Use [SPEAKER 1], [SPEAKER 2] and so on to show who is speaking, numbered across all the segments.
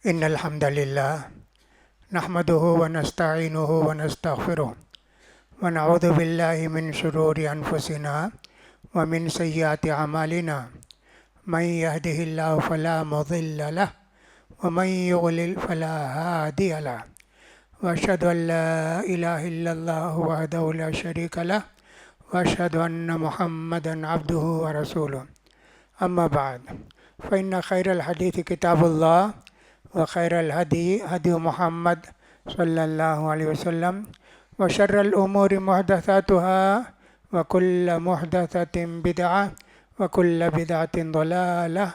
[SPEAKER 1] إن الحمد لله نحمده ونستعينه ونستغفره ونعوذ بالله من شرور أنفسنا ومن سيئات أعمالنا من يهده الله فلا مضل له ومن يضلل فلا هادي له وأشهد أن لا إله إلا الله وحده لا شريك له وأشهد أن محمدا عبده ورسوله أما بعد فإن خير الحديث كتاب الله وخير الهدي هدي محمد صلى الله عليه وسلم وشر الأمور محدثاتها وكل محدثة بدعة وكل بدعة ضلالة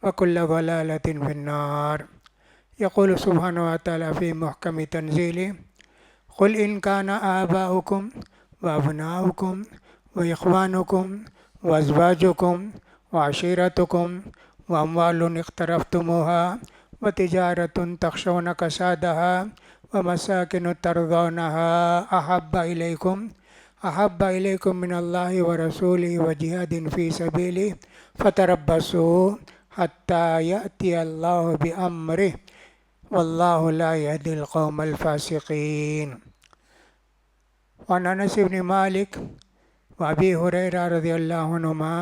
[SPEAKER 1] وكل ضلالة في النار. يقول سبحانه وتعالى في محكم تنزيله: قل إن كان آباؤكم وأبناؤكم وإخوانكم وأزواجكم وعشيرتكم وأموال اقترفتموها وتجارة تخشون كسادها ومساكن ترضونها أحب إليكم من الله ورسوله وجهاد في سبيله فتربصوا حتى يأتي الله بأمره والله لا يهدي القوم الفاسقين. وعن أنس بن مالك وأبي هريرة رضي الله عنهما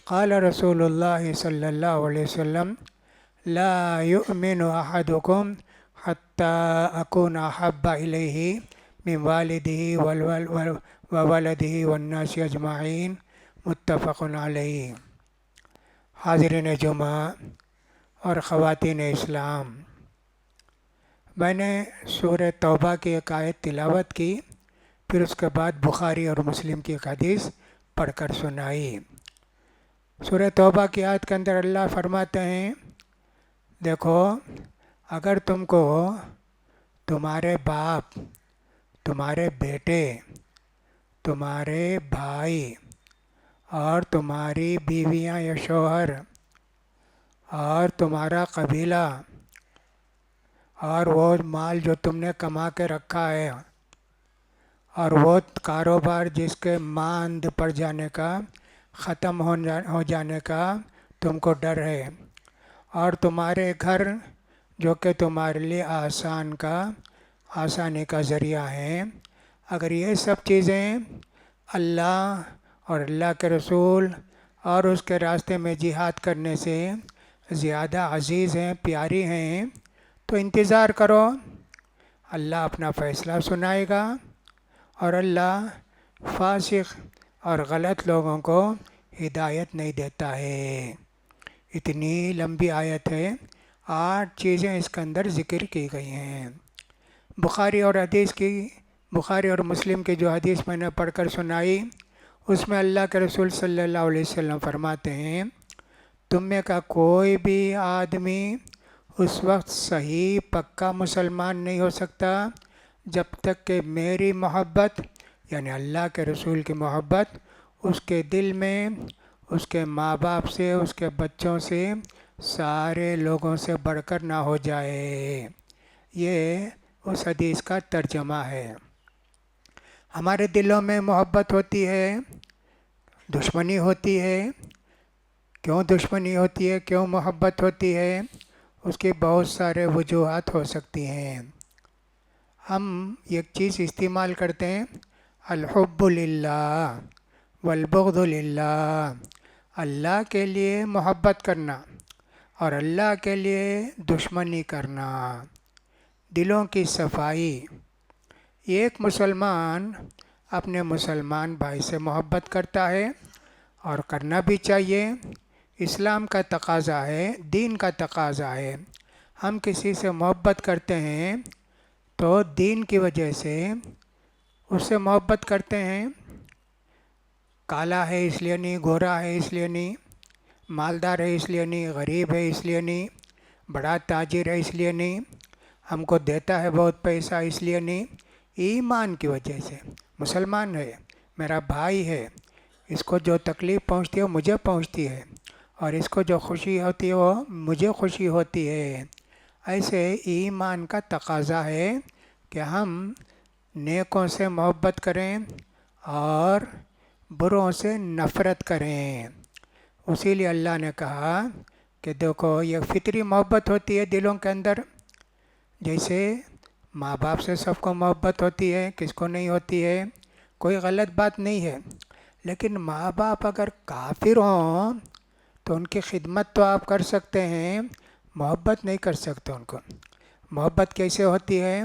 [SPEAKER 1] قال رسول الله صلى الله عليه وسلم: لا يؤمن أحدكم حتى أكون أحب إليه من والده وولده والناس أجمعين متفق علیہ. حاضرین جمعہ اور خواتین اسلام، میں نے سورہ توبہ کی ایک آیت تلاوت کی، پھر اس کے بعد بخاری اور مسلم کی ایک حدیث پڑھ کر سنائی. سورہ توبہ کی آیت کے اندر اللہ فرماتے ہیں: دیکھو، اگر تم کو تمہارے باپ، تمہارے بیٹے، تمہارے بھائی اور تمہاری بیویاں یا شوہر اور تمہارا قبیلہ اور وہ مال جو تم نے کما کے رکھا ہے اور وہ کاروبار جس کے ماند پڑ جانے کا، ختم ہو جانے کا تم کو ڈر ہے، اور تمہارے گھر جو کہ تمہارے لیے آسانی کا ذریعہ ہیں، اگر یہ سب چیزیں اللہ اور اللہ کے رسول اور اس کے راستے میں جہاد کرنے سے زیادہ عزیز ہیں، پیاری ہیں، تو انتظار کرو، اللہ اپنا فیصلہ سنائے گا. اور اللہ فاسق اور غلط لوگوں کو ہدایت نہیں دیتا ہے. اتنی لمبی آیت ہے، 8 چیزیں اس کے اندر ذکر کی گئی ہیں. بخاری اور مسلم کی جو حدیث میں نے پڑھ کر سنائی، اس میں اللہ کے رسول صلی اللہ علیہ وسلم فرماتے ہیں: تم میں کا کوئی بھی آدمی اس وقت صحیح پکا مسلمان نہیں ہو سکتا جب تک کہ میری محبت، یعنی اللہ کے رسول کی محبت، اس کے دل میں، اس کے ماں باپ سے، اس کے بچوں سے، سارے لوگوں سے بڑھ کر نہ ہو جائے. یہ اس حدیث کا ترجمہ ہے. ہمارے دلوں میں محبت ہوتی ہے، دشمنی ہوتی ہے. کیوں دشمنی ہوتی ہے، کیوں محبت ہوتی ہے؟ اس کی بہت سارے وجوہات ہو سکتی ہیں. ہم ایک چیز استعمال کرتے ہیں: الحب للہ والبغض للہ. اللہ کے لیے محبت کرنا اور اللہ کے لیے دشمنی کرنا. دلوں کی صفائی. ایک مسلمان اپنے مسلمان بھائی سے محبت کرتا ہے اور کرنا بھی چاہیے. اسلام کا تقاضا ہے، دین کا تقاضا ہے. ہم کسی سے محبت کرتے ہیں تو دین کی وجہ سے اس سے محبت کرتے ہیں. کالا ہے اس لیے نہیں، گورا ہے اس لیے نہیں، مالدار ہے اس لیے نہیں، غریب ہے اس لیے نہیں، بڑا تاجر ہے اس لیے نہیں، ہم کو دیتا ہے بہت پیسہ اس لیے نہیں. ایمان کی وجہ سے. مسلمان ہے، میرا بھائی ہے، اس کو جو تکلیف پہنچتی ہے وہ مجھے پہنچتی ہے، اور اس کو جو خوشی ہوتی ہے وہ مجھے خوشی ہوتی ہے. ایسے ایمان کا تقاضا ہے کہ ہم نیکوں سے محبت کریں اور بروں سے نفرت کریں. اسی لیے اللہ نے کہا کہ دیکھو یہ فطری محبت ہوتی ہے دلوں کے اندر، جیسے ماں باپ سے سب کو محبت ہوتی ہے، کس کو نہیں ہوتی ہے، کوئی غلط بات نہیں ہے۔ لیکن ماں باپ اگر کافر ہوں تو ان کی خدمت تو آپ کر سکتے ہیں، محبت نہیں کر سکتے ان کو۔ محبت کیسے ہوتی ہے؟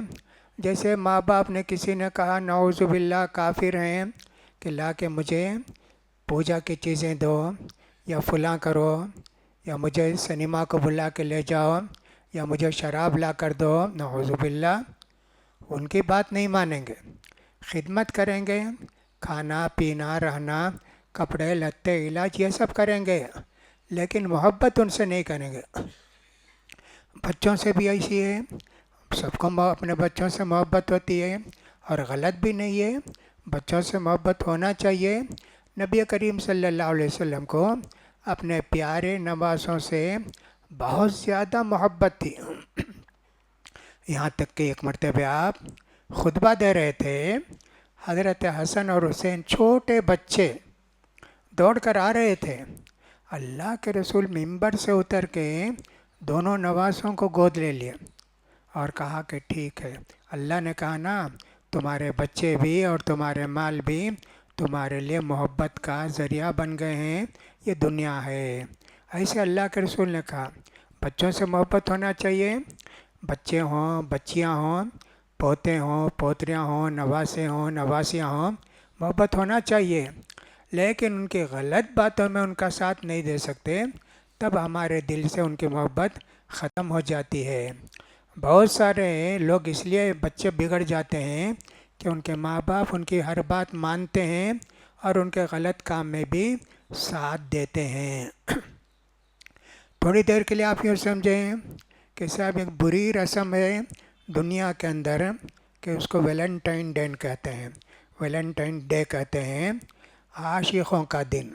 [SPEAKER 1] جیسے ماں باپ نے کسی نے کہا نعوذ باللہ کافر ہیں کہ لا کے مجھے پوجا کی چیزیں دو، یا فلاں کرو، یا مجھے سنیما کو بلا کے لے جاؤ، یا مجھے شراب لا کر دو، نعوذ باللہ، ان کی بات نہیں مانیں گے، خدمت کریں گے، کھانا پینا رہنا، کپڑے لتے علاج یہ سب کریں گے، لیکن محبت ان سے نہیں کریں گے۔ بچوں سے بھی ایسی ہے، سب کو اپنے بچوں سے محبت ہوتی ہے، اور غلط بھی نہیں ہے، بچوں سے محبت ہونا چاہیے۔ نبی کریم صلی اللہ علیہ وسلم کو اپنے پیارے نوازوں سے بہت زیادہ محبت تھی، یہاں تک کہ ایک مرتبہ آپ خطبہ دے رہے تھے، حضرت حسن اور حسین چھوٹے بچے دوڑ کر آ رہے تھے، اللہ کے رسول ممبر سے اتر کے دونوں نوازوں کو گود لے لیا اور کہا کہ ٹھیک ہے، اللہ نے کہا نا تمہارے بچے بھی اور تمہارے مال بھی تمہارے لیے محبت کا ذریعہ بن گئے ہیں، یہ دنیا ہے۔ ایسے اللہ کے رسول نے کہا بچوں سے محبت ہونا چاہیے، بچے ہوں، بچیاں ہوں، پوتے ہوں، پوتریاں ہوں، نواسے ہوں، نواسیاں ہوں، محبت ہونا چاہیے، لیکن ان کی غلط باتوں میں ان کا ساتھ نہیں دے سکتے، تب ہمارے دل سے ان کی محبت ختم ہو جاتی ہے۔ بہت سارے لوگ اس لیے بچے بگڑ جاتے ہیں کہ ان کے ماں باپ ان کی ہر بات مانتے ہیں اور ان کے غلط کام میں بھی ساتھ دیتے ہیں۔ تھوڑی دیر کے لیے آپ یوں سمجھیں کہ صاحب ایک بری رسم ہے دنیا کے اندر کہ اس کو ویلنٹائن ڈے کہتے ہیں، ویلنٹائن ڈے کہتے ہیں، عاشقوں کا دن،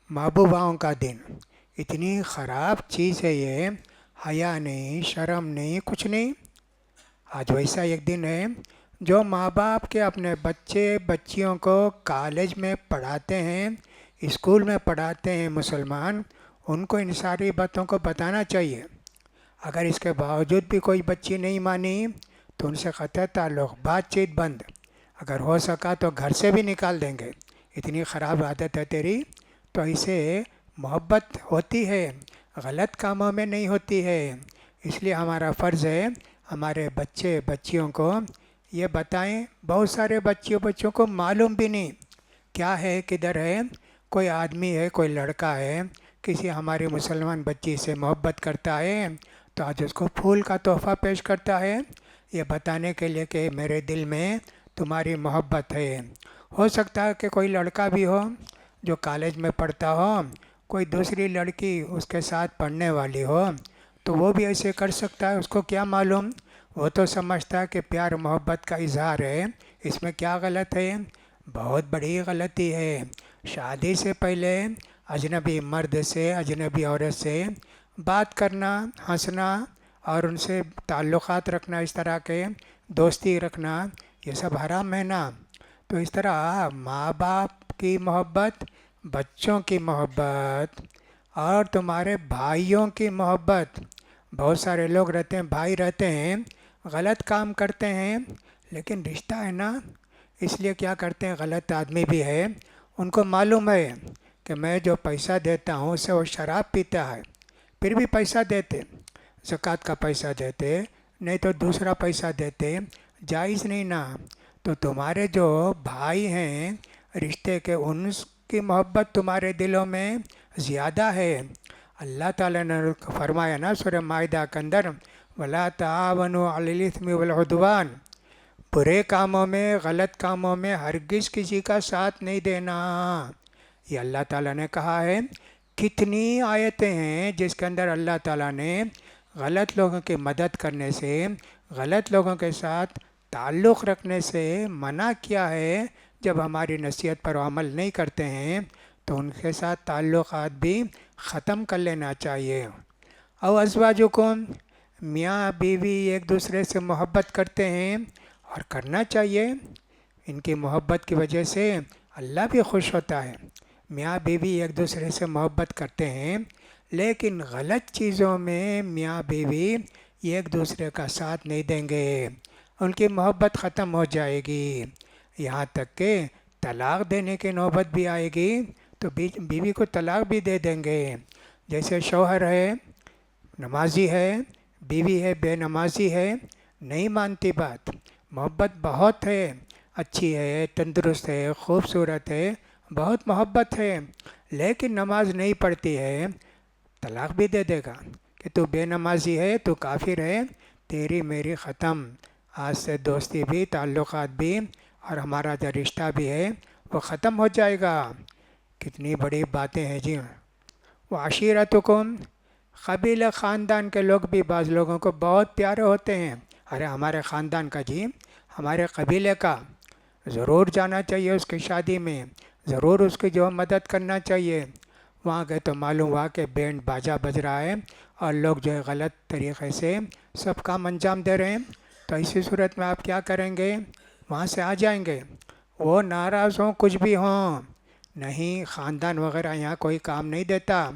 [SPEAKER 1] محبوباؤں کا دن۔ اتنی خراب چیز ہے یہ، حیا نہیں، شرم نہیں، کچھ نہیں۔ آج ویسا ایک دن ہے، جو ماں باپ کے اپنے بچے بچیوں کو کالج میں پڑھاتے ہیں، اسکول میں پڑھاتے ہیں مسلمان، ان کو ان ساری باتوں کو بتانا چاہیے۔ اگر اس کے باوجود بھی کوئی بچی نہیں مانی تو ان سے قطع تعلق، بات چیت بند، اگر ہو سکا تو گھر سے بھی نکال دیں گے، اتنی خراب عادت ہے تیری۔ تو اسے محبت ہوتی ہے، غلط کاموں میں نہیں ہوتی ہے، اس لیے ہمارا فرض ہے ہمارے بچے بچیوں کو یہ بتائیں۔ بہت سارے بچوں کو معلوم بھی نہیں کیا ہے کدھر ہے، کوئی آدمی ہے، کوئی لڑکا ہے، کسی ہماری مسلمان بچی سے محبت کرتا ہے تو آج اس کو پھول کا تحفہ پیش کرتا ہے، یہ بتانے کے لیے کہ میرے دل میں تمہاری محبت ہے۔ ہو سکتا ہے کہ کوئی لڑکا بھی ہو جو کالج میں پڑھتا ہو، کوئی دوسری لڑکی اس کے ساتھ پڑھنے والی ہو تو وہ بھی ایسے کر سکتا ہے، اس کو کیا معلوم، وہ تو سمجھتا ہے کہ پیار محبت کا اظہار ہے، اس میں کیا غلط ہے؟ بہت بڑی غلطی ہے۔ شادی سے پہلے اجنبی مرد سے، اجنبی عورت سے بات کرنا، ہنسنا اور ان سے تعلقات رکھنا، اس طرح کے دوستی رکھنا، یہ سب حرام ہے نا۔ تو اس طرح ماں باپ کی محبت، بچوں کی محبت اور تمہارے بھائیوں کی محبت، بہت سارے لوگ رہتے ہیں، بھائی رہتے ہیں، غلط کام کرتے ہیں، لیکن رشتہ ہے نا، اس لیے کیا کرتے ہیں، غلط آدمی بھی ہے، ان کو معلوم ہے کہ میں جو پیسہ دیتا ہوں اسے وہ شراب پیتا ہے، پھر بھی پیسہ دیتے، زکوٰۃ کا پیسہ دیتے، نہیں تو دوسرا پیسہ دیتے، جائز نہیں نا۔ تو تمہارے جو بھائی ہیں رشتے کے، ان کی محبت تمہارے دلوں میں زیادہ ہے۔ اللہ تعالیٰ نے فرمایا نا سورہ مائدہ کے اندر وَلَا تَعَاوَنُوا عَلَى الْإِثْمِ وَالْعُدْوَانِ، برے کاموں میں، غلط کاموں میں ہرگز کسی کا ساتھ نہیں دینا، یہ اللہ تعالیٰ نے کہا ہے۔ کتنی آیتیں ہیں جس کے اندر اللہ تعالیٰ نے غلط لوگوں کی مدد کرنے سے، غلط لوگوں کے ساتھ تعلق رکھنے سے منع کیا ہے۔ جب ہماری نصیحت پر عمل نہیں کرتے ہیں تو ان کے ساتھ تعلقات بھی ختم کر لینا چاہیے۔ او ازواجکم، میاں بیوی ایک دوسرے سے محبت کرتے ہیں اور کرنا چاہیے، ان کی محبت کی وجہ سے اللہ بھی خوش ہوتا ہے۔ میاں بیوی ایک دوسرے سے محبت کرتے ہیں، لیکن غلط چیزوں میں میاں بیوی ایک دوسرے کا ساتھ نہیں دیں گے، ان کی محبت ختم ہو جائے گی، یہاں تک کہ طلاق دینے کی نوبت بھی آئے گی تو بیوی کو طلاق بھی دے دیں گے۔ جیسے شوہر ہے نمازی ہے، بیوی ہے بے نمازی ہے، نہیں مانتی بات، محبت بہت ہے، اچھی ہے، تندرست ہے، خوبصورت ہے، بہت محبت ہے، لیکن نماز نہیں پڑھتی ہے، طلاق بھی دے دے گا کہ تو بے نمازی ہے، تو کافر ہے، تیری میری ختم، آج سے دوستی بھی، تعلقات بھی، اور ہمارا جو رشتہ بھی ہے وہ ختم ہو جائے گا۔ کتنی بڑی باتیں ہیں جی۔ وعشیرتکم، قبیلہ خاندان کے لوگ بھی بعض لوگوں کو بہت پیارے ہوتے ہیں، ارے ہمارے خاندان کا جی، ہمارے قبیلے کا، ضرور جانا چاہیے اس کی شادی میں، ضرور اس کی جو مدد کرنا چاہیے۔ وہاں گئے تو معلوم ہوا کہ بینڈ باجا بج رہا ہے اور لوگ جو ہے غلط طریقے سے سب کام انجام دے رہے ہیں، تو ایسی صورت میں آپ کیا کریں گے؟ وہاں سے آ جائیں گے، وہ ناراض ہوں کچھ بھی ہوں، نہیں، خاندان وغیرہ یہاں کوئی کام نہیں دیتا،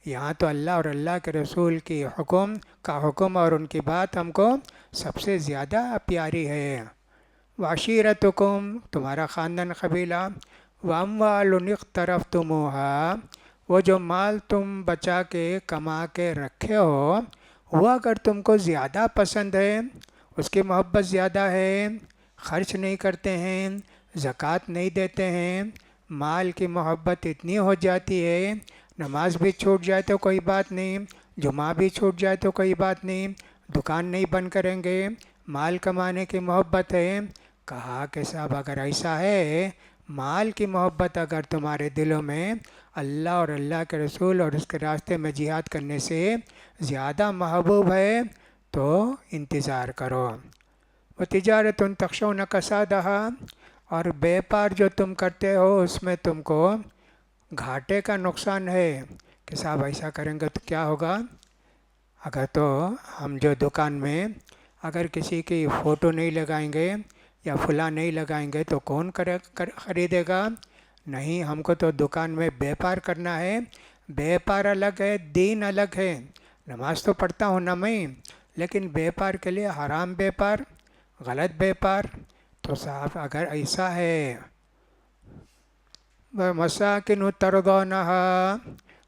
[SPEAKER 1] یہاں تو اللہ اور اللہ کے رسول کی حکم اور ان کی بات ہم کو سب سے زیادہ پیاری ہے۔ وعشیرتکم، تمہارا خاندان قبیلہ، واموال اقترفتموہا، وہ جو مال تم بچا کے کما کے رکھے ہو، وہ اگر تم کو زیادہ پسند ہے، اس کی محبت زیادہ ہے، خرچ نہیں کرتے ہیں، زکوٰۃ نہیں دیتے ہیں، مال کی محبت اتنی ہو جاتی ہے، نماز بھی چھوٹ جائے تو کوئی بات نہیں، جمعہ بھی چھوٹ جائے تو کوئی بات نہیں، دکان نہیں بند کریں گے، مال کمانے کی محبت ہے، کہا کہ صاحب اگر ایسا ہے، مال کی محبت اگر تمہارے دلوں میں اللہ اور اللہ کے رسول اور اس کے راستے میں جہاد کرنے سے زیادہ محبوب ہے تو انتظار کرو۔ وَتِجَارَةٌ تَخْشَوْنَ كَسَادَهَا، اور بیپار جو تم کرتے ہو اس میں تم کو گھاٹے کا نقصان ہے، کہ صاحب ایسا کریں گے تو کیا ہوگا؟ اگر تو ہم جو دکان میں اگر کسی کی فوٹو نہیں لگائیں گے یا فلاں نہیں لگائیں گے تو کون خریدے گا؟ نہیں، ہم کو تو دکان میں بیپار کرنا ہے، بیپار الگ ہے، دین الگ ہے، نماز تو پڑھتا ہوں نا میں، لیکن بیپار کے لیے حرام بیپار، غلط بیپار، تو صاحب اگر ایسا ہے، وَمَسَاكِنُ تَرْضَوْنَهَا،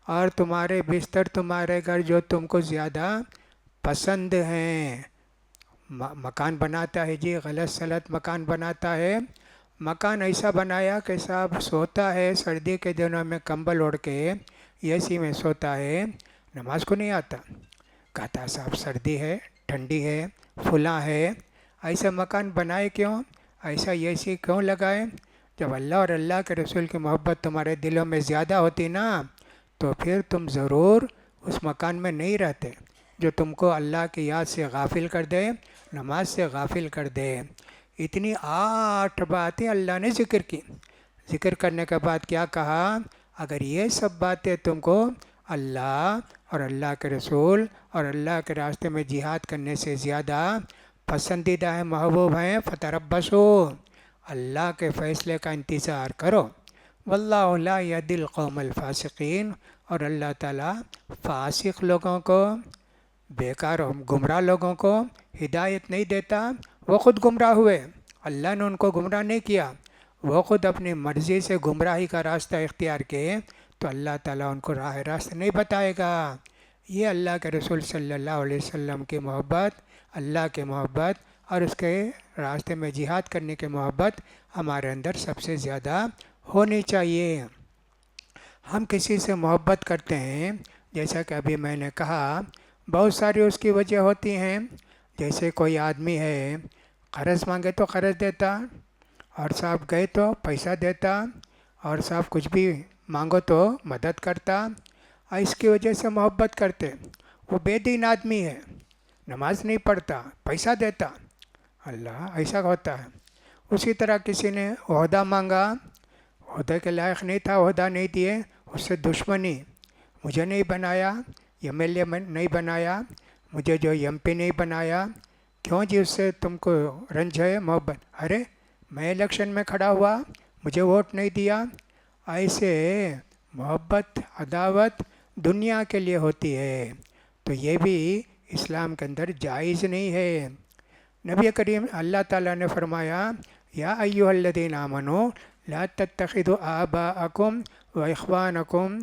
[SPEAKER 1] اور تمہارے بستر، تمہارے گھر جو تم کو زیادہ پسند ہیں، مکان بناتا ہے جی، غلط سلط مکان بناتا ہے، مکان ایسا بنایا کہ صاحب سوتا ہے سردی کے دنوں میں کمبل اوڑھ کے اے سی میں سوتا ہے، نماز کو نہیں آتا، کہتا ہے صاحب سردی ہے، ٹھنڈی ہے، فلاں ہے، ایسا مکان بنائے کیوں؟ ایسا اے سی کیوں لگائے؟ جب اللہ اور اللہ کے رسول کی محبت تمہارے دلوں میں زیادہ ہوتی نا، تو پھر تم ضرور اس مکان میں نہیں رہتے جو تم کو اللہ کی یاد سے غافل کر دے، نماز سے غافل کر دے۔ اتنی 8 باتیں اللہ نے ذکر کی، ذکر کرنے کے بعد کیا کہا؟ اگر یہ سب باتیں تم کو اللہ اور اللہ کے رسول اور اللہ کے راستے میں جہاد کرنے سے زیادہ پسندیدہ ہیں، محبوب ہیں، فتربصوا، اللہ کے فیصلے کا انتظار کرو، واللہ لا یہدی القوم الفاسقین، اور اللہ تعالیٰ فاسق لوگوں کو، بیکار گمراہ لوگوں کو ہدایت نہیں دیتا، وہ خود گمراہ ہوئے، اللہ نے ان کو گمراہ نہیں کیا، وہ خود اپنی مرضی سے گمراہی کا راستہ اختیار کیے، تو اللہ تعالیٰ ان کو راہ راست نہیں بتائے گا۔ یہ اللہ کے رسول صلی اللہ علیہ وسلم کی محبت، اللہ کی محبت اور اس کے راستے میں جہاد کرنے کی محبت ہمارے اندر سب سے زیادہ ہونی چاہیے۔ ہم کسی سے محبت کرتے ہیں، جیسا کہ ابھی میں نے کہا، بہت ساری اس کی وجہ ہوتی ہیں، جیسے کوئی آدمی ہے قرض مانگے تو قرض دیتا، اور صاحب گئے تو پیسہ دیتا، اور صاحب کچھ بھی مانگو تو مدد کرتا، اور اس کی وجہ سے محبت کرتے۔ وہ بے دین آدمی ہے، نماز نہیں پڑھتا، پیسہ دیتا، اللہ ایسا ہوتا ہے۔ اسی طرح کسی نے عہدہ مانگا، عہدے کے لائق نہیں تھا، عہدہ نہیں دیے، اس سے دشمنی، مجھے نہیں بنایا، ایم ایل اے نہیں بنایا، مجھے جو ایم پی نہیں بنایا، کیوں جی اس سے تم کو رنج ہے؟ محبت، ارے میں الیکشن میں کھڑا ہوا، مجھے ووٹ نہیں دیا، ایسے محبت، عداوت دنیا کے لیے ہوتی ہے، تو یہ بھی اسلام کے اندر جائز نہیں ہے۔ نبی کریم اللہ تعالیٰ نے فرمایا یا ایھا الذین آمنوا لا تتخذوا آباءکم و اخوانکم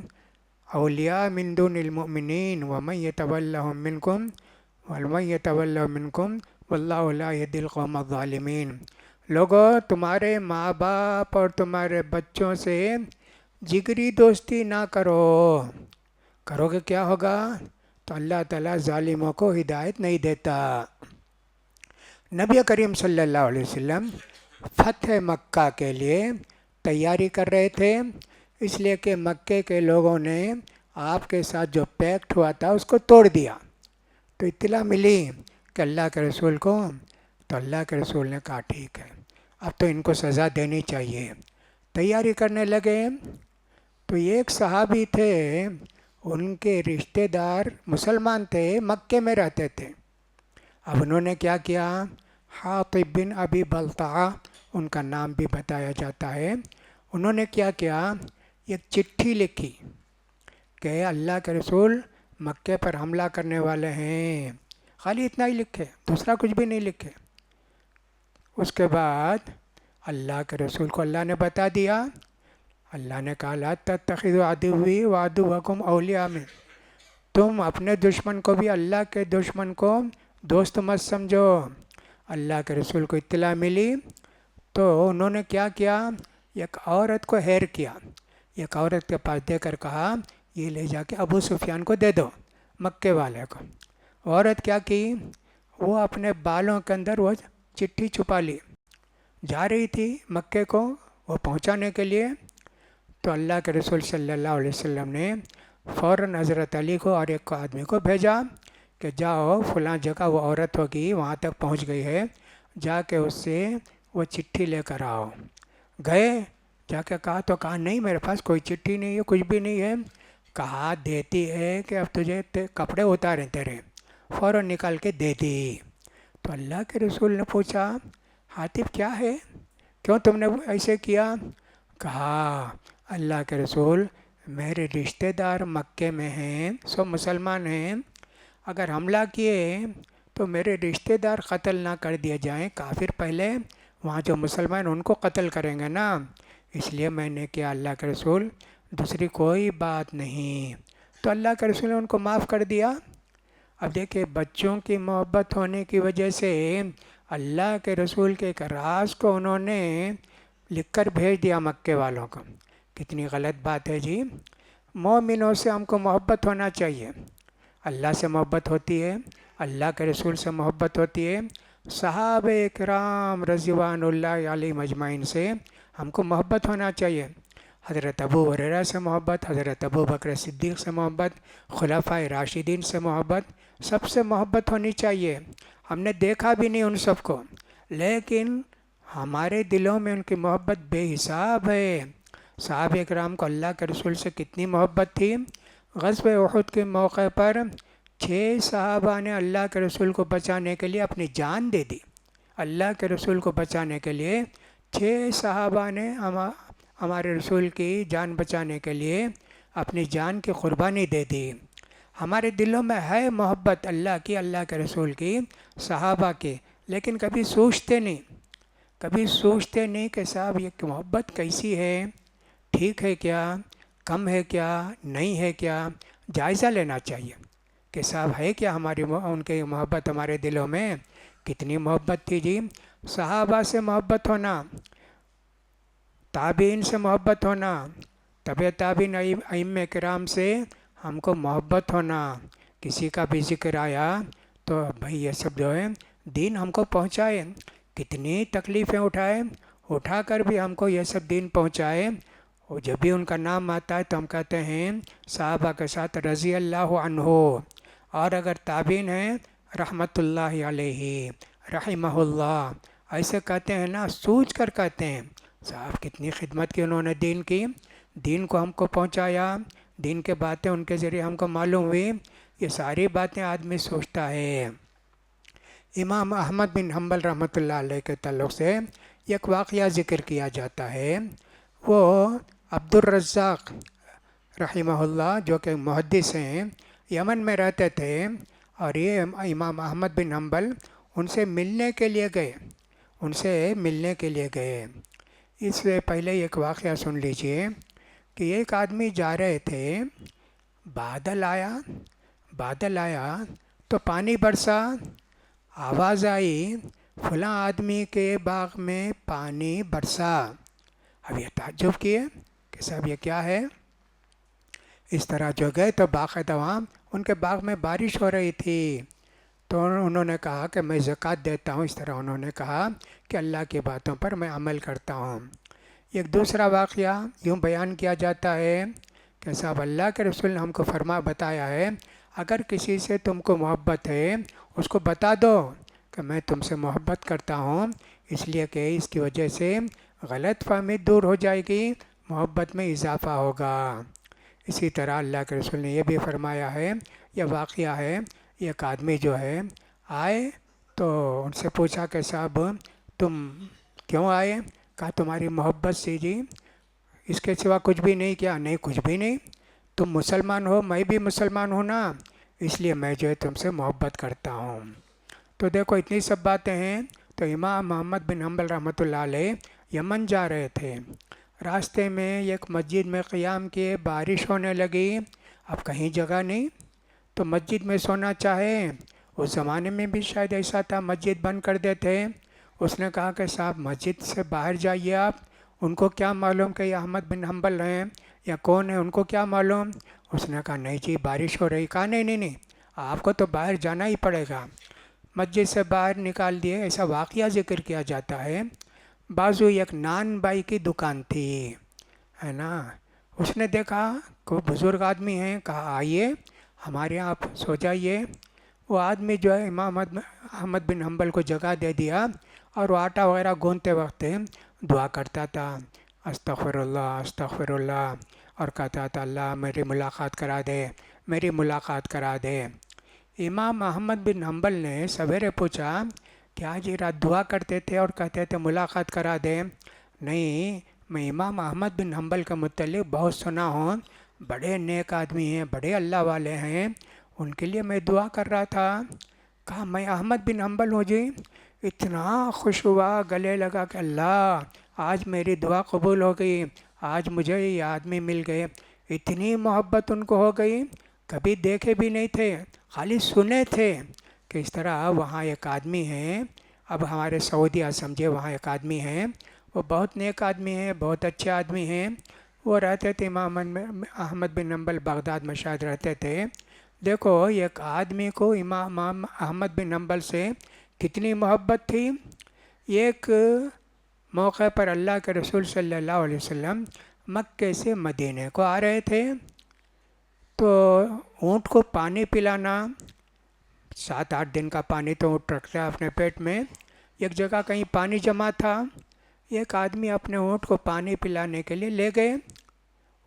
[SPEAKER 1] اولیاء من دون المؤمنین ومن یتولہم منکم واللہ لا یہدی القوم الظالمین۔ لوگو، تمہارے ماں باپ اور تمہارے بچوں سے جگری دوستی نہ کرو، کرو گے کیا ہوگا؟ تو اللہ تعالیٰ ظالموں کو ہدایت نہیں دیتا۔ نبی کریم صلی اللہ علیہ وسلم فتح مکہ کے لیے تیاری کر رہے تھے، اس لیے کہ مکے کے لوگوں نے آپ کے ساتھ جو پیکٹ ہوا تھا اس کو توڑ دیا، تو اطلاع ملی کہ اللہ کے رسول کو، تو اللہ کے رسول نے کہا ٹھیک ہے، اب تو ان کو سزا دینی چاہیے۔ تیاری کرنے لگے، تو ایک صحابی تھے، ان کے رشتہ دار مسلمان تھے، مکے میں رہتے تھے۔ اب انہوں نے کیا کیا؟ حاطب بن ابی بلتعہ ان کا نام بھی بتایا جاتا ہے، انہوں نے کیا کیا؟ ایک چٹھی لکھی کہ اللہ کے رسول مکے پر حملہ کرنے والے ہیں، خالی اتنا ہی لکھے، دوسرا کچھ بھی نہیں لکھے۔ اس کے بعد اللہ کے رسول کو اللہ نے بتا دیا، اللہ نے کہا لا تتخذوا عدوی وعدوکم اولیاء من، تم اپنے دشمن کو بھی اللہ کے دشمن کو دوست مت سمجھو۔ اللہ کے رسول کو اطلاع ملی تو انہوں نے کیا کیا؟ ایک عورت کو ہیر کیا، ایک عورت کے پاس دے کر کہا یہ لے جا کے ابو سفیان کو دے دو، مکے والے کو۔ عورت کیا کی؟ وہ اپنے بالوں کے اندر وہ چٹھی چھپا لی، جا رہی تھی مکے کو وہ پہنچانے کے لیے، تو اللہ کے رسول صلی اللہ علیہ وسلم نے فوراً حضرت علی کو اور ایک آدمی کو بھیجا کہ جاؤ فلاں جگہ وہ عورت ہوگی وہاں تک پہنچ گئی ہے، جا کے اس سے وہ چٹھی لے کر آؤ۔ گئے، جا کے کہا تو کہا نہیں میرے پاس کوئی چٹھی نہیں ہے، کچھ بھی نہیں ہے۔ کہا دیتی ہے کہ اب تجھے کپڑے اتاریں تیرے، فوراً نکال کے دے دی۔ تو اللہ کے رسول نے پوچھا حاطب کیا ہے، کیوں تم نے ایسے کیا؟ کہا اللہ کے رسول میرے رشتہ دار مکے میں ہیں، سب مسلمان ہیں، اگر حملہ کیے تو میرے رشتہ دار قتل نہ کر دیے جائیں، کافر پہلے وہاں جو مسلمان ان کو قتل کریں گے نا، اس لیے میں نے کیا اللہ کے رسول، دوسری کوئی بات نہیں۔ تو اللہ کے رسول نے ان کو معاف کر دیا۔ اب دیکھیں بچوں کی محبت ہونے کی وجہ سے اللہ کے رسول کے ایک راز کو انہوں نے لکھ کر بھیج دیا مکے والوں کو، کتنی غلط بات ہے جی۔ مومنوں سے ہم کو محبت ہونا چاہیے، اللہ سے محبت ہوتی ہے، اللہ کے رسول سے محبت ہوتی ہے، صحابہ کرام رضوان اللہ علیہم اجمعین سے ہم کو محبت ہونا چاہیے، حضرت ابو ہریرہ سے محبت، حضرت ابو بکر صدیق سے محبت، خلفائے راشدین سے محبت، سب سے محبت ہونی چاہیے۔ ہم نے دیکھا بھی نہیں ان سب کو، لیکن ہمارے دلوں میں ان کی محبت بے حساب ہے۔ صحابہ کرام کو اللہ کے رسول سے کتنی محبت تھی۔ غزوہ احد کے موقع پر 6 صحابہ نے اللہ کے رسول کو بچانے کے لیے اپنی جان دے دی، اللہ کے رسول کو بچانے کے لیے 6 صحابہ نے ہمارے رسول کی جان بچانے کے لیے اپنی جان کی قربانی دے دی۔ ہمارے دلوں میں ہے محبت اللہ کی، اللہ کے رسول کی، صحابہ کی، لیکن کبھی سوچتے نہیں کہ صاحب یہ محبت کیسی ہے، ٹھیک ہے کیا، کم ہے کیا، نہیں ہے کیا، جائزہ لینا چاہیے کہ صاحب ہے کیا ہماری ان کی محبت ہمارے دلوں میں، کتنی محبت تھی جی۔ صحابہ سے محبت ہونا، تابعین سے محبت ہونا، طبع تابعین ائمہ کرام سے ہم کو محبت ہونا، کسی کا بھی ذکر آیا تو بھئی یہ سب جو ہے دین ہم کو پہنچائے، کتنی تکلیفیں اٹھا کر بھی ہم کو یہ سب دین پہنچائے، اور جب بھی ان کا نام آتا ہے تو ہم کہتے ہیں صحابہ کے ساتھ رضی اللہ عنہ، اور اگر تابعین ہیں رحمت اللہ علیہ، رحمہ اللہ، ایسے کہتے ہیں نا، سوچ کر کہتے ہیں صاحب کتنی خدمت کی انہوں نے دین کی، دین کو ہم کو پہنچایا، دین کے باتیں ان کے ذریعے ہم کو معلوم ہوئی، یہ ساری باتیں آدمی سوچتا ہے۔ امام احمد بن حنبل رحمۃ اللہ علیہ کے تعلق سے ایک واقعہ ذکر کیا جاتا ہے، وہ عبد الرزاق رحمہ اللہ، جو کہ محدث ہیں، یمن میں رہتے تھے، اور یہ امام احمد بن حنبل ان سے ملنے کے لیے گئے، ان سے ملنے کے لیے گئے۔ اس سے پہلے ایک واقعہ سن لیجئے کہ ایک آدمی جا رہے تھے، بادل آیا، بادل آیا تو پانی برسا، آواز آئی فلاں آدمی کے باغ میں پانی برسا۔ اب یہ تعجب کیے کہ صاحب یہ کیا ہے؟ اس طرح جو گئے تو باقاعدہ وہاں ان کے باغ میں بارش ہو رہی تھی، تو انہوں نے کہا کہ میں زکوٰۃ دیتا ہوں۔ اس طرح انہوں نے کہا کہ اللہ کی باتوں پر میں عمل کرتا ہوں۔ ایک دوسرا واقعہ یوں بیان کیا جاتا ہے کہ صاحب اللہ کے رسول نے ہم کو بتایا ہے، اگر کسی سے تم کو محبت ہے اس کو بتا دو کہ میں تم سے محبت کرتا ہوں، اس لیے کہ اس کی وجہ سے غلط فہمی دور ہو جائے گی، محبت میں اضافہ ہوگا۔ اسی طرح اللہ کے رسول نے یہ بھی فرمایا ہے، یہ واقعہ ہے، ایک آدمی جو ہے آئے تو ان سے پوچھا کہ صاحب تم کیوں آئے؟ کہا تمہاری محبت سے جی، اس کے سوا کچھ بھی نہیں کیا؟ نہیں کچھ بھی نہیں، تم مسلمان ہو، میں بھی مسلمان ہوں نا، اس لیے میں جو ہے تم سے محبت کرتا ہوں۔ تو دیکھو اتنی سب باتیں ہیں۔ تو امام محمد بن حنبل رحمۃ اللہ علیہ یمن جا رہے تھے، راستے میں ایک مسجد میں قیام کیے، بارش ہونے لگی، اب کہیں جگہ نہیں تو مسجد میں سونا چاہے، اس زمانے میں بھی شاید ایسا تھا مسجد بند کر دیتے۔ اس نے کہا کہ صاحب مسجد سے باہر جائیے آپ، ان کو کیا معلوم کہ یہ احمد بن حنبل ہیں یا کون ہے، ان کو کیا معلوم؟ اس نے کہا نہیں جی بارش ہو رہی۔ کہا نہیں نہیں نہیں، آپ کو تو باہر جانا ہی پڑے گا۔ مسجد سے باہر نکال دیے۔ ایسا واقعہ ذکر کیا جاتا ہے، بازو ایک نان بائی کی دکان تھی، ہے نا، اس نے دیکھا کوئی بزرگ آدمی ہیں، کہا آئیے ہمارے یہاں آپ سو جائیے۔ وہ آدمی جو ہے امام احمد بن حنبل کو جگہ دے دیا، اور وہ آٹا وغیرہ گوندتے وقت دعا کرتا تھا، استغفر اللہ استغفر اللہ، اور کہتا تھا اللہ میری ملاقات کرا دے، میری ملاقات کرا دے۔ امام احمد بن حنبل نے سویرے پوچھا کیا جی رات دعا کرتے تھے اور کہتے تھے ملاقات کرا دیں؟ نہیں، میں امام احمد بن حنبل کے متعلق بہت سنا ہوں، بڑے نیک آدمی ہیں، بڑے اللہ والے ہیں، ان کے لیے میں دعا کر رہا تھا۔ کہا میں احمد بن حنبل ہوں جی۔ اتنا خوش ہوا، گلے لگا کہ اللہ آج میری دعا قبول ہو گئی، آج مجھے یہ آدمی مل گئے۔ اتنی محبت ان کو ہو گئی، کبھی دیکھے بھی نہیں تھے، خالی سنے تھے کہ اس طرح وہاں ایک آدمی ہیں، اب ہمارے سعودیہ سمجھے، وہاں ایک آدمی ہیں، وہ بہت نیک آدمی ہیں، بہت اچھے آدمی ہیں، وہ رہتے تھے امام احمد بن حنبل بغداد میں شاید رہتے تھے۔ دیکھو ایک آدمی کو امام احمد بن حنبل سے کتنی محبت تھی۔ ایک موقع پر اللہ کے رسول صلی اللہ علیہ وسلم مکے سے مدینے کو آ رہے تھے، تو اونٹ کو پانی پلانا، 7-8 دن کا پانی تو اونٹ رکھتا ہے اپنے پیٹ میں، ایک جگہ کہیں پانی جمع تھا، ایک آدمی اپنے اونٹ کو پانی پلانے کے لیے لے گئے،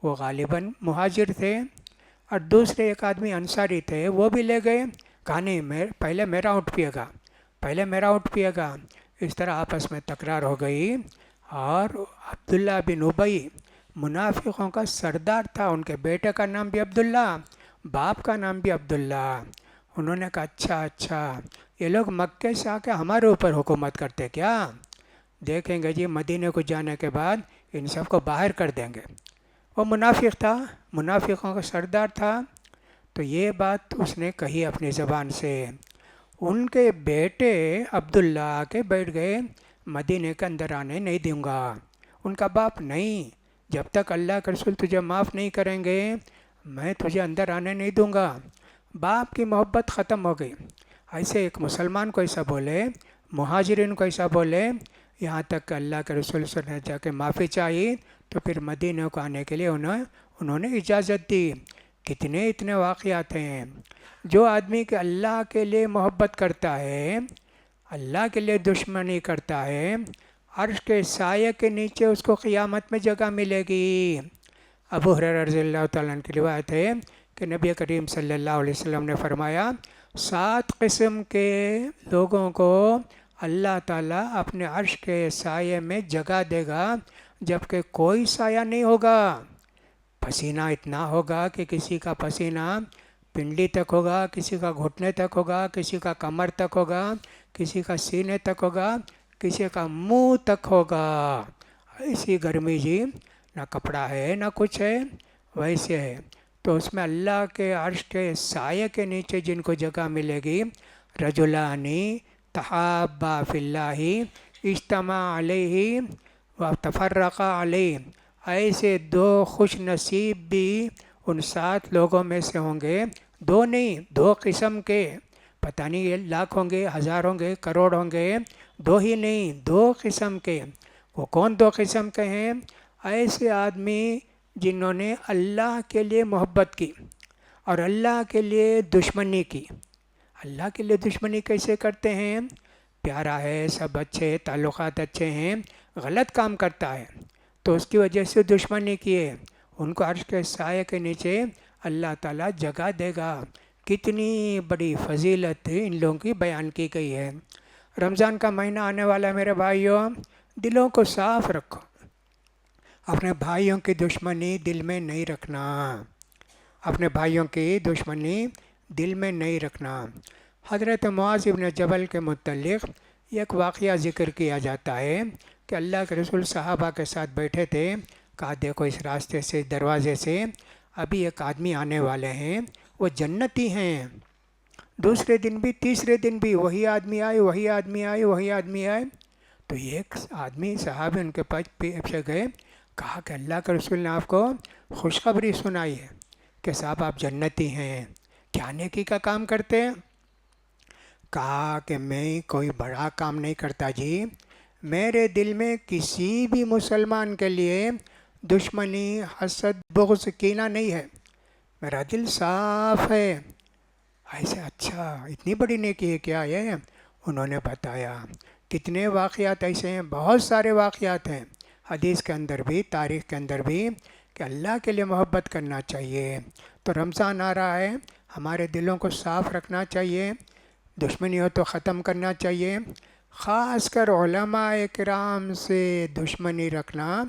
[SPEAKER 1] وہ غالباً مہاجر تھے، اور دوسرے ایک آدمی انصاری تھے، وہ بھی لے گئے، کہا نہیں پہلے میرا اونٹ پیے گا، پہلے میرا اونٹ پیے گا۔ اس طرح آپس میں تکرار ہو گئی، اور عبداللہ بن ابی منافقوں کا سردار تھا، ان کے بیٹے کا نام بھی عبداللہ، باپ کا نام بھی عبداللہ۔ انہوں نے کہا اچھا یہ لوگ مکے سے آ کے ہمارے اوپر حکومت کرتے کیا؟ دیکھیں گے جی مدینے کو جانے کے بعد ان سب کو باہر کر دیں گے۔ وہ منافق تھا، منافقوں کا سردار تھا، تو یہ بات اس نے کہی اپنی زبان سے۔ ان کے بیٹے عبداللہ آ کے بیٹھ گئے، مدینے کے اندر آنے نہیں دوں گا۔ ان کا باپ نہیں، جب تک اللہ کے رسول تجھے معاف نہیں کریں گے میں تجھے اندر آنے نہیں دوں گا۔ باپ کی محبت ختم ہو گئی۔ ایسے ایک مسلمان کو ایسا بولے، مہاجرین کو ایسا بولے، یہاں تک کہ اللہ کے رسول صلی اللہ علیہ وسلم نے جا کے معافی چاہی، تو پھر مدینہ کو آنے کے لیے انہوں نے اجازت دی۔ کتنے اتنے واقعات ہیں۔ جو آدمی کہ اللہ کے لیے محبت کرتا ہے، اللہ کے لیے دشمنی کرتا ہے، عرش کے سائے کے نیچے اس کو قیامت میں جگہ ملے گی۔ ابو ہریرہ رضی اللہ تعالیٰ عنہ کی روایت ہے کہ نبی کریم صلی اللہ علیہ وسلم نے فرمایا 7 قسم کے لوگوں کو اللہ تعالیٰ اپنے عرش کے سائے میں جگہ دے گا، جب کہ کوئی سایہ نہیں ہوگا۔ پسینہ اتنا ہوگا کہ کسی کا پسینہ پنڈلی تک ہوگا، کسی کا گھٹنے تک ہوگا، کسی کا کمر تک ہوگا، کسی کا سینے تک ہوگا، کسی کا منہ تک ہوگا۔ ایسی گرمی جی، نہ کپڑا ہے نہ کچھ ہے، ویسے ہے۔ تو اس میں اللہ کے عرش کے سائے کے نیچے جن کو جگہ ملے گی، رجلانی تحابا فی اللہ اجتمع علیہ و تفرقا علیہ، ایسے دو خوش نصیب بھی ان 7 لوگوں میں سے ہوں گے، 2 نہیں 2 قسم کے، پتہ نہیں یہ لاکھ ہوں گے، ہزار ہوں گے، کروڑ ہوں گے، 2 ہی نہیں 2 قسم کے۔ وہ کون 2 قسم کے ہیں؟ ایسے آدمی جنہوں نے اللہ کے لیے محبت کی اور اللہ کے لیے دشمنی کی۔ اللہ کے لیے دشمنی کیسے کرتے ہیں؟ پیارا ہے، سب اچھے، تعلقات اچھے ہیں، غلط کام کرتا ہے تو اس کی وجہ سے دشمنی کیے، ان کو عرش کے سائے کے نیچے اللہ تعالیٰ جگہ دے گا۔ کتنی بڑی فضیلت ان لوگوں کی بیان کی گئی ہے۔ رمضان کا مہینہ آنے والا ہے میرے بھائیوں، دلوں کو صاف رکھو، اپنے بھائیوں کی دشمنی دل میں نہیں رکھنا، اپنے بھائیوں کی دشمنی دل میں نہیں رکھنا۔ حضرت معاذ بن جبل کے متعلق ایک واقعہ ذکر کیا جاتا ہے کہ اللہ کے رسول صحابہ کے ساتھ بیٹھے تھے، کہا دیکھو اس راستے سے، دروازے سے ابھی ایک آدمی آنے والے ہیں، وہ جنتی ہیں۔ دوسرے دن بھی، تیسرے دن بھی وہی آدمی آئے، وہی آدمی آئے، وہی آدمی آئے۔ تو ایک آدمی صحابی ان کے پاس پیچھے گئے، کہا کہ اللہ کے رسول نے آپ کو خوشخبری سنائی ہے کہ صاحب آپ جنتی ہیں، کیا نیکی کا کام کرتے ہیں؟ کہا کہ میں کوئی بڑا کام نہیں کرتا جی، میرے دل میں کسی بھی مسلمان کے لیے دشمنی، حسد، بغض، کینہ نہیں ہے، میرا دل صاف ہے۔ ایسے اچھا، اتنی بڑی نیکی ہے کیا یہ؟ انہوں نے بتایا کتنے واقعات ایسے ہیں، بہت سارے واقعات ہیں حدیث کے اندر بھی، تاریخ کے اندر بھی، کہ اللہ کے لیے محبت کرنا چاہیے۔ تو رمضان آ رہا ہے، ہمارے دلوں کو صاف رکھنا چاہیے، دشمنی ہو تو ختم کرنا چاہیے۔ خاص کر علماء کرام سے دشمنی رکھنا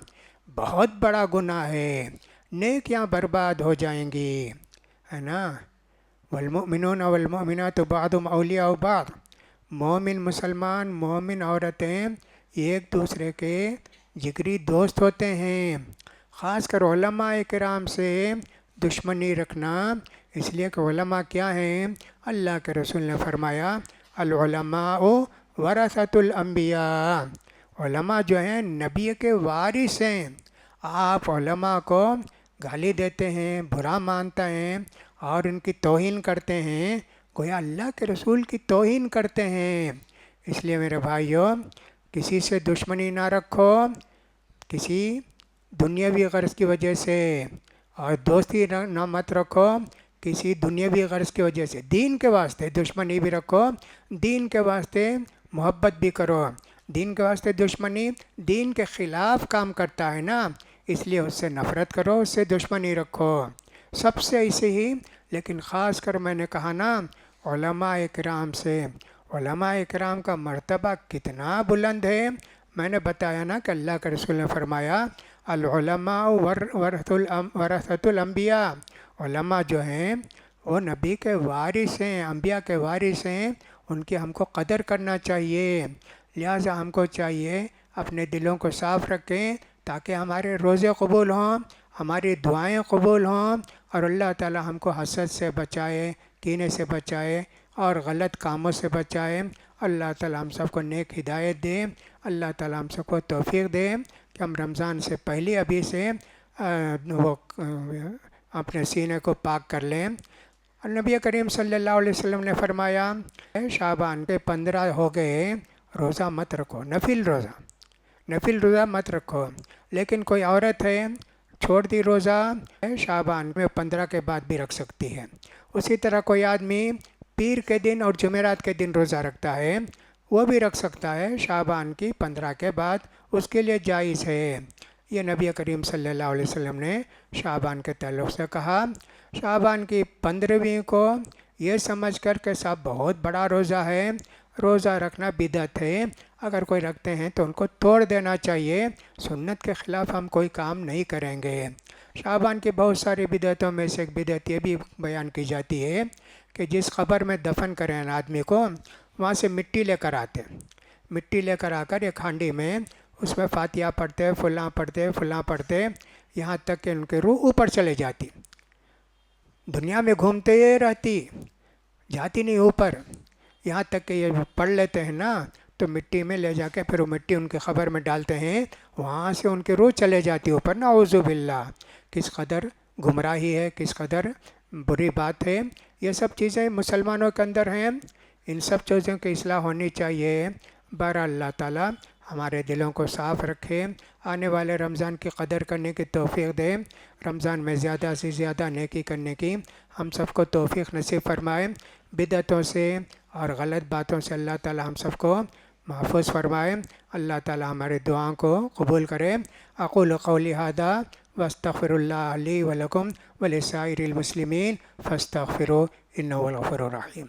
[SPEAKER 1] بہت بڑا گناہ ہے، نیکیاں برباد ہو جائیں گی، ہے نا۔ والمؤمنون والمؤمنات بعضهم اولیاء بعض، مومن مسلمان، مومن عورتیں ایک دوسرے کے جگری دوست ہوتے ہیں۔ خاص کر علماء کرام سے دشمنی رکھنا، اس لیے کہ علماء کیا ہیں؟ اللہ کے رسول نے فرمایا العلماء ورثۃ الانبیاء، علماء جو ہیں نبی کے وارث ہیں۔ آپ علماء کو گالی دیتے ہیں، برا مانتے ہیں اور ان کی توہین کرتے ہیں، گویا اللہ کے رسول کی توہین کرتے ہیں۔ اس لیے میرے بھائیوں، کسی سے دشمنی نہ رکھو، کسی دنیاوی غرض کی وجہ سے، اور دوستی نہ مت رکھو کسی دنیاوی غرض کی وجہ سے۔ دین کے واسطے دشمنی بھی رکھو، دین کے واسطے محبت بھی کرو۔ دین کے واسطے دشمنی دین کے خلاف کام کرتا ہے نا، اس لیے اس سے نفرت کرو، اس سے دشمنی رکھو، سب سے ایسے ہی۔ لیکن خاص کر میں نے کہا نا علماء کرام سے، علماء کرام کا مرتبہ کتنا بلند ہے۔ میں نے بتایا نا کہ اللہ کے رسول نے فرمایا العلماء ورثۃ الانبیاء، علماء جو ہیں وہ نبی کے وارث ہیں، انبیاء کے وارث ہیں، ان کی ہم کو قدر کرنا چاہیے۔ لہٰذا ہم کو چاہیے اپنے دلوں کو صاف رکھیں تاکہ ہمارے روزے قبول ہوں، ہماری دعائیں قبول ہوں، اور اللہ تعالی ہم کو حسد سے بچائے، کینے سے بچائے اور غلط کاموں سے بچائے۔ اللہ تعالی ہم سب کو نیک ہدایت دے، اللہ تعالی ہم سب کو توفیق دے کہ ہم رمضان سے پہلے ابھی سے وہ اپنے سینے کو پاک کر لیں۔ نبی کریم صلی اللہ علیہ وسلم نے فرمایا شعبان کے 15 ہو گئے، روزہ مت رکھو، نفل روزہ مت رکھو۔ لیکن کوئی عورت ہے چھوڑ دی روزہ، شعبان میں 15 کے بعد بھی رکھ سکتی ہے۔ اسی طرح کوئی آدمی پیر کے دن اور جمعرات کے دن روزہ رکھتا ہے، وہ بھی رکھ سکتا ہے شعبان کی 15 کے بعد، اس کے لیے جائز ہے۔ یہ نبی کریم صلی اللہ علیہ وسلم نے شعبان کے تعلق سے کہا۔ شعبان کی 15ویں کو یہ سمجھ کر کہ صاحب بہت بڑا روزہ ہے، روزہ رکھنا بدعت ہے، اگر کوئی رکھتے ہیں تو ان کو توڑ دینا چاہیے، سنت کے خلاف ہم کوئی کام نہیں کریں گے۔ شعبان کی بہت ساری بدعتوں میں سے ایک بدعت یہ بھی بیان کی جاتی ہے کہ جس قبر میں دفن کریں آدمی کو وہاں سے مٹی لے کر آتے، مٹی لے کر آ کر ایک ہانڈی میں اس میں فاتحہ پڑھتے، فلاں پڑھتے، یہاں تک کہ ان کی روح اوپر چلے جاتی، دنیا میں گھومتے رہتی، جاتی نہیں اوپر، یہاں تک کہ یہ پڑھ لیتے ہیں نا تو مٹی میں لے جا کے پھر وہ مٹی ان کی قبر میں ڈالتے ہیں، وہاں سے ان کی روح چلے جاتی اوپر، نعوذ باللہ۔ کس قدر گمراہی ہے، کس قدر بری بات ہے۔ یہ سب چیزیں مسلمانوں کے اندر ہیں، ان سب چیزوں کی اصلاح ہونی چاہیے۔ بہرحال اللہ تعالیٰ ہمارے دلوں کو صاف رکھے، آنے والے رمضان کی قدر کرنے کی توفیق دے، رمضان میں زیادہ سے زیادہ نیکی کرنے کی ہم سب کو توفیق نصیب فرمائے، بدعتوں سے اور غلط باتوں سے اللہ تعالیٰ ہم سب کو محفوظ فرمائے، اللہ تعالیٰ ہمارے دعاؤں کو قبول کرے۔ اقول قولی ھذا واستغفر اللہ لی ولکم ولسائر المسلمین فاستغفروا انہ هو الغفور الرحیم۔